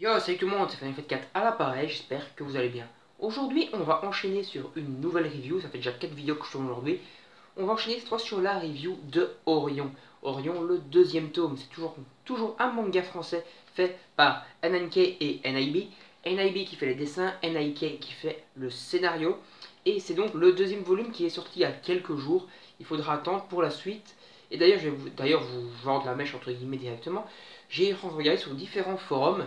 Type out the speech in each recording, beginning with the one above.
Yo, salut tout le monde, c'est Final 4 à l'appareil, j'espère que vous allez bien. Aujourd'hui, on va enchaîner sur une nouvelle review, ça fait déjà 4 vidéos que je tourne aujourd'hui. On va enchaîner cette fois sur la review de Orion. Orion, le deuxième tome, c'est toujours un manga français fait par NNK et NIB. NIB qui fait les dessins, NIK qui fait le scénario. Et c'est donc le deuxième volume qui est sorti il y a quelques jours. Il faudra attendre pour la suite. Et d'ailleurs, je vais vous vendre la mèche entre guillemets directement. J'ai regardé sur différents forums.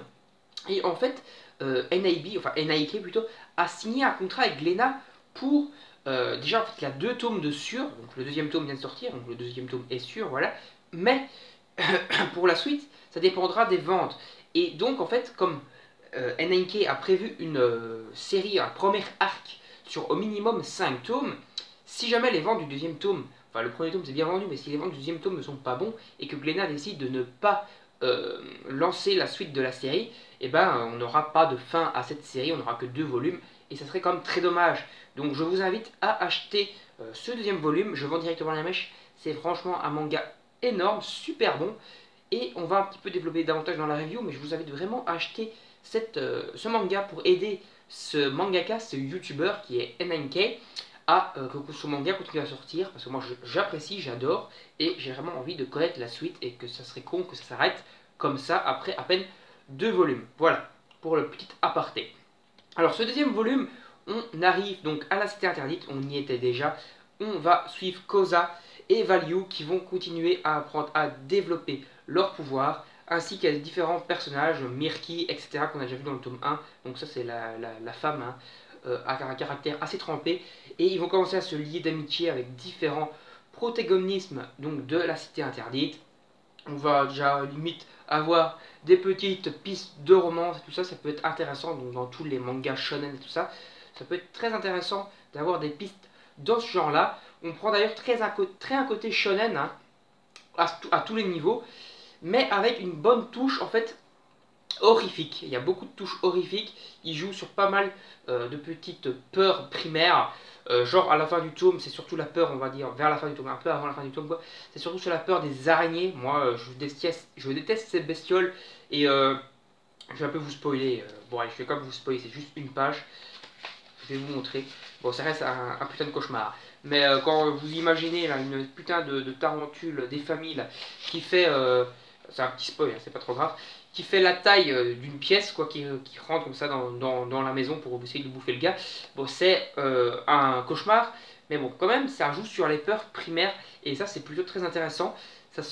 Et en fait, NIB, enfin NIK plutôt, a signé un contrat avec Glénat pour... déjà, en fait, il y a deux tomes de sûr, donc le deuxième tome vient de sortir, donc le deuxième tome est sûr, voilà. Mais pour la suite, ça dépendra des ventes. Et donc, en fait, comme NIK a prévu une série, un premier arc sur au minimum 5 tomes, si jamais les ventes du deuxième tome, enfin le premier tome c'est bien vendu, mais si les ventes du deuxième tome ne sont pas bons et que Glénat décide de ne pas lancer la suite de la série, et ben on n'aura pas de fin à cette série, on n'aura que 2 volumes et ça serait quand même très dommage. Donc je vous invite à acheter ce deuxième volume, je vends directement la mèche, c'est franchement un manga énorme, super bon et on va un petit peu développer davantage dans la review, mais je vous invite vraiment à acheter ce manga pour aider ce mangaka, ce youtubeur qui est NNK à que ce manga continue à sortir parce que moi j'apprécie, j'adore et j'ai vraiment envie de connaître la suite et que ça serait con que ça s'arrête comme ça après à peine 2 volumes. Voilà pour le petit aparté. Alors ce deuxième volume, on arrive donc à la Cité Interdite, on y était déjà. On va suivre Koza et Value qui vont continuer à apprendre à développer leur pouvoir ainsi qu'il y a différents personnages, Mirki, etc. qu'on a déjà vu dans le tome 1. Donc ça c'est la femme, hein, a un caractère assez trempé. Et ils vont commencer à se lier d'amitié avec différents protagonismes donc, de la Cité Interdite. On va déjà limite avoir des petites pistes de romance et tout ça, ça peut être intéressant donc dans tous les mangas shonen et tout ça. Ça peut être très intéressant d'avoir des pistes dans ce genre-là. On prend d'ailleurs très un côté shonen, hein, à tous les niveaux, mais avec une bonne touche en fait horrifique. Il y a beaucoup de touches horrifiques. Il joue sur pas mal de petites peurs primaires. Genre à la fin du tome, c'est surtout la peur, on va dire, vers la fin du tome, un peu avant la fin du tome, quoi. C'est surtout sur la peur des araignées. Moi, je déteste ces bestioles. Et je vais un peu vous spoiler. Bon, allez, je vais quand même vous spoiler, c'est juste une page. Je vais vous montrer. Bon, ça reste un putain de cauchemar. Mais quand vous imaginez là, une putain de tarentule des familles là, qui fait. C'est un petit spoil, hein, c'est pas trop grave. Qui fait la taille d'une pièce, quoi, qui rentre comme ça dans la maison pour essayer de bouffer le gars. Bon, c'est un cauchemar. Mais bon, quand même, ça joue sur les peurs primaires. Et ça, c'est plutôt très intéressant. Ça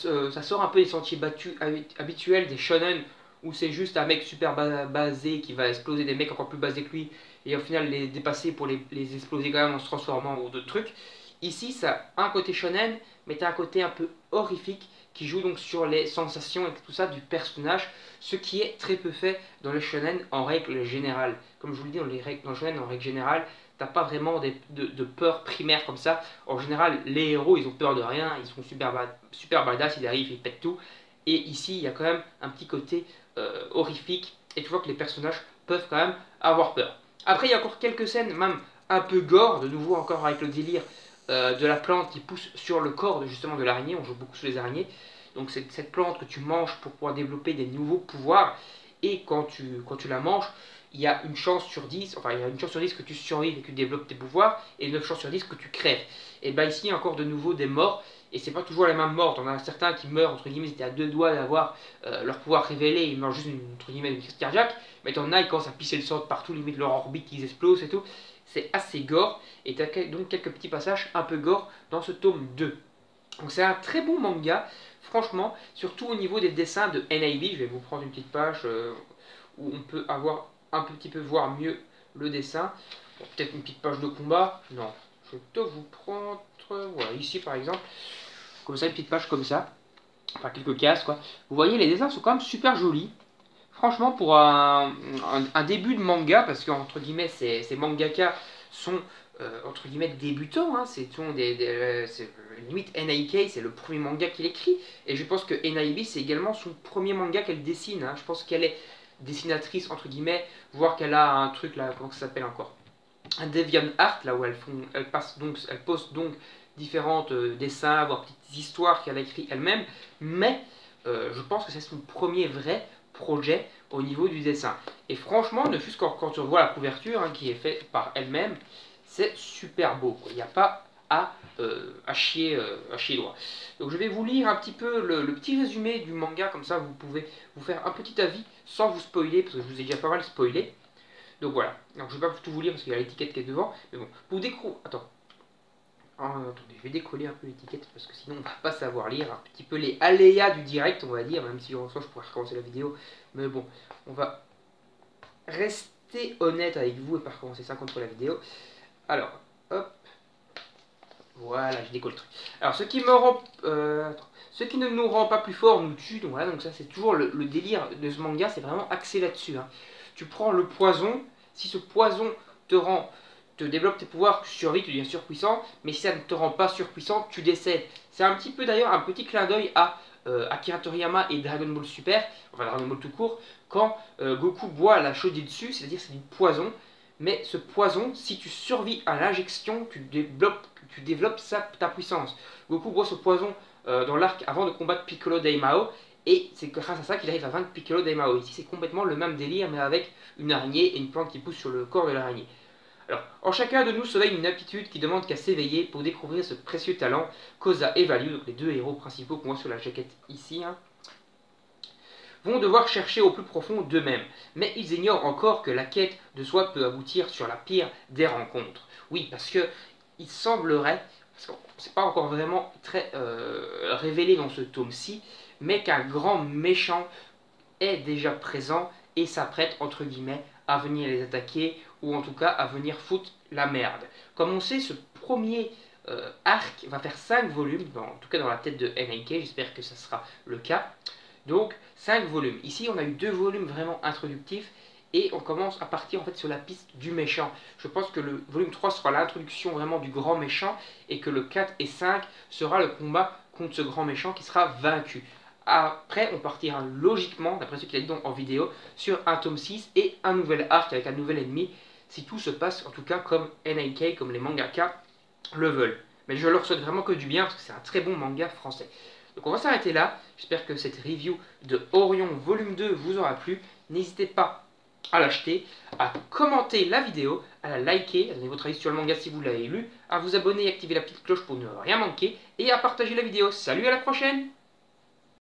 sort un peu des sentiers battus habituels des shonen où c'est juste un mec super basé qui va exploser des mecs encore plus basés que lui et au final les dépasser pour les exploser quand même en se transformant ou d'autres trucs. Ici, ça a un côté shonen, mais t'as un côté un peu horrifique qui joue donc sur les sensations et tout ça du personnage, ce qui est très peu fait dans les shonen en règle générale. Comme je vous le dis, dans le shonen en règle générale, t'as pas vraiment de peur primaire comme ça. En général, les héros, ils ont peur de rien, ils sont super badass, ils arrivent, ils pètent tout. Et ici, il y a quand même un petit côté horrifique, et tu vois que les personnages peuvent quand même avoir peur. Après, il y a encore quelques scènes, même un peu gore, de nouveau encore avec le délire de la plante qui pousse sur le corps justement de l'araignée. On joue beaucoup sur les araignées. Donc c'est cette plante que tu manges pour pouvoir développer des nouveaux pouvoirs. Et quand tu la manges, il y a une chance sur 10, enfin il y a une chance sur 10 que tu survives et que tu développes tes pouvoirs, et 9 chances sur 10 que tu crèves. Et bien ici, encore de nouveau des morts, et c'est pas toujours les mêmes morts. On a certains qui meurent, entre guillemets, c'était à 2 doigts d'avoir leur pouvoir révélé, ils meurent juste entre guillemets d'une crise cardiaque, mais t'en as, ils commencent à pisser le sang de partout, limite leur orbite, ils explosent et tout. C'est assez gore, et t'as donc quelques petits passages un peu gore dans ce tome 2. Donc c'est un très bon manga, franchement, surtout au niveau des dessins de NIB. Je vais vous prendre une petite page où on peut avoir un petit peu voir mieux le dessin. Bon, peut-être une petite page de combat. Non, je vais plutôt vous prendre, voilà, ici par exemple, comme ça, une petite page comme ça, enfin quelques cases quoi. Vous voyez, les dessins sont quand même super jolis. Franchement, pour un début de manga, parce qu'entre guillemets, ces mangaka sont entre guillemets débutants, hein, c'est limite NIK, c'est le premier manga qu'il écrit, et je pense que NIB c'est également son premier manga qu'elle dessine, hein. Je pense qu'elle est dessinatrice entre guillemets, voire qu'elle a un truc là, comment ça s'appelle encore, un Deviant Art, là où elle poste donc différentes dessins, voire petites histoires qu'elle a écrit elle-même, mais je pense que c'est son premier vrai projet au niveau du dessin. Et franchement, ne fût-ce quand on voit la couverture qui est faite par elle-même, c'est super beau, quoi. Il n'y a pas à chier droit. Donc je vais vous lire un petit peu le petit résumé du manga, comme ça vous pouvez vous faire un petit avis sans vous spoiler, parce que je vous ai déjà pas mal spoilé. Donc voilà, donc je vais pas tout vous lire parce qu'il y a l'étiquette qui est devant, mais bon, pour découvrir... Attends. Attendez, je vais décoller un peu l'étiquette parce que sinon on va pas savoir lire un petit peu les aléas du direct, on va dire, même si en soi je pourrais recommencer la vidéo, mais bon, on va rester honnête avec vous et pas recommencer ça contre la vidéo. Alors, hop, voilà, je décolle le truc. Alors, ce qui me rend, ce qui ne nous rend pas plus fort nous tue, donc voilà, donc ça c'est toujours le délire de ce manga, c'est vraiment axé là-dessus. Tu prends le poison, si ce poison te développe tes pouvoirs, tu survis, tu deviens surpuissant, mais si ça ne te rend pas surpuissant, tu décèdes. C'est un petit peu d'ailleurs un petit clin d'œil à Akira Toriyama et Dragon Ball Super, enfin Dragon Ball tout court, quand Goku boit la chaudière dessus, c'est-à-dire c'est du poison, mais ce poison, si tu survis à l'injection, tu développes ta puissance. Goku boit ce poison dans l'arc avant de combattre Piccolo Daimao, et c'est grâce à ça qu'il arrive à vaincre Piccolo Daimao. Ici c'est complètement le même délire, mais avec une araignée et une plante qui pousse sur le corps de l'araignée. Alors, en chacun de nous sommeille une aptitude qui demande qu'à s'éveiller pour découvrir ce précieux talent. Koza et Value, donc les deux héros principaux qu'on voit sur la jaquette ici, vont devoir chercher au plus profond d'eux-mêmes. Mais ils ignorent encore que la quête de soi peut aboutir sur la pire des rencontres. Oui, parce que il semblerait, parce que c'est pas encore vraiment très révélé dans ce tome-ci, mais qu'un grand méchant est déjà présent et s'apprête, entre guillemets, à venir les attaquer, ou en tout cas à venir foutre la merde. Comme on sait, ce premier arc va faire 5 volumes, en tout cas dans la tête de NNK, j'espère que ça sera le cas. Donc 5 volumes. Ici on a eu 2 volumes vraiment introductifs, et on commence à partir en fait sur la piste du méchant. Je pense que le volume 3 sera l'introduction vraiment du grand méchant, et que le 4 et 5 sera le combat contre ce grand méchant qui sera vaincu. Après, on partira logiquement, d'après ce qu'il a dit en vidéo, sur un tome 6 et un nouvel arc avec un nouvel ennemi, si tout se passe en tout cas comme NNK, comme les mangaka le veulent. Mais je leur souhaite vraiment que du bien, parce que c'est un très bon manga français. Donc on va s'arrêter là. J'espère que cette review de Orion volume 2 vous aura plu. N'hésitez pas à l'acheter, à commenter la vidéo, à la liker, à donner votre avis sur le manga si vous l'avez lu, à vous abonner et activer la petite cloche pour ne rien manquer, et à partager la vidéo. Salut, à la prochaine!